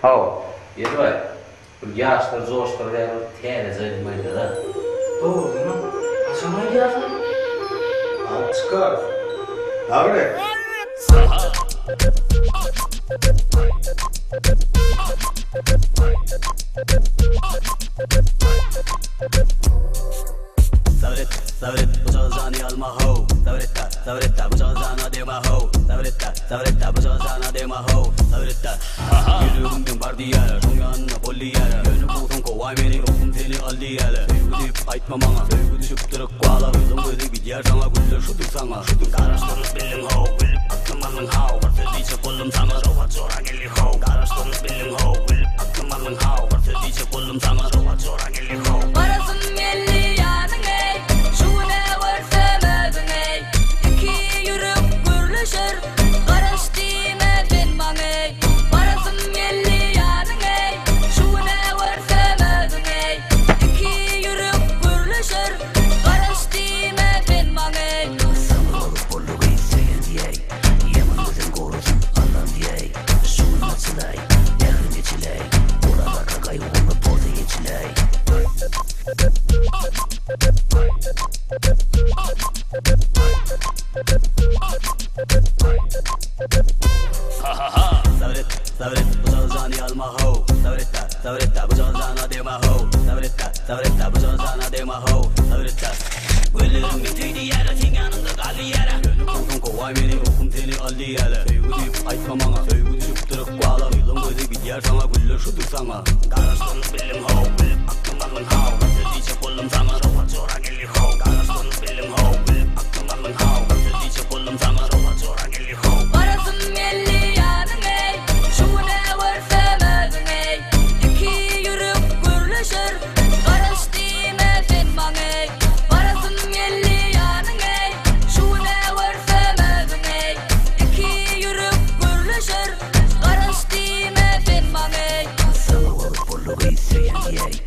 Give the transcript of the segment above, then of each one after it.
Hau, yedi yaşlar, zoşlar ve tiyene zayıfmaydı da. Doğru mu? Aşamayı yazın. Al çıkar. Abi. Sabret, bıçağı zani alma ho. Sabretta, bıçağı zana dema ho. Sabretta, bıçağı zana dema ho. Sabretta, yürüyümden var diyara, şunyanına bolli yara. Gönül buğdun kovaymenin okum seni aldı yara. Sevgi deyip aytma bana, sevgi düşüp durup kuala. Kızım kızı gidiyor sana, güller şudur sana. Karıştırız bilin ho, bilip aklım alın ho. Varsa diyecek oğlum sana, soğat zora gelli ho. Karıştırız bilin ho, bilip aklım alın ho. Varsa diyecek oğlum sana, soğat zora gelli ho. Parasın belli yanın ey, şu ne varsa mögün ey. İki yürüp gürleşir, karış dime binmang ey. Parasın belli yanın ey, şu ne varsa mögün ey. İki yürüp gürleşir, karış dime binmang ey. Sana olup bolluk isteyen diyey. Yaman gözün korusun Allah'ım diyey. Suyun açılay, yakın geçiley. Orada kakayı onu boza geçiley. Sabret, bıçağı zani alma ho. Sabretta, bıçağı zana dema ho. Sabretta, bıçağı zana dema ho. Sabretta, güllerim bitiydi yere, sen yanında kaldı yere. Gönül buğdun kovaymenin okum seni aldı yere. Sevgi deyip aytma bana, sevgi düşüp durup kuala. Kızım kızı gidiyor sana, güller şudur sana. Karıştırız bilim ho, bilip aklım alın ho. Varsa diyecek oğlum sana, soğat zora gelli ho. Karıştırız bilim ho, bilip aklım alın ho. Varsa diyecek oğlum sana, soğat zora gelli ho. Parasın belli yanın ey, şu ne varsa mögün ey. İki yürüp gürleşir, karış dime binmang ey. Parasın belli yanın ey, şu ne varsa mögün ey. İki yürüp gürleşir, karış dime binmang ey. Sana olup bolluk isteyen diyey.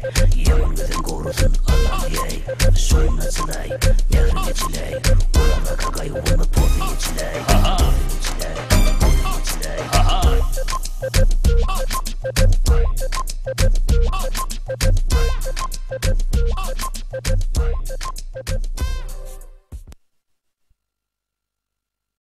Yaman gözün korusun Allah'ım diyey. Suyun açılay, yakın geçiley. Orada kakayı onu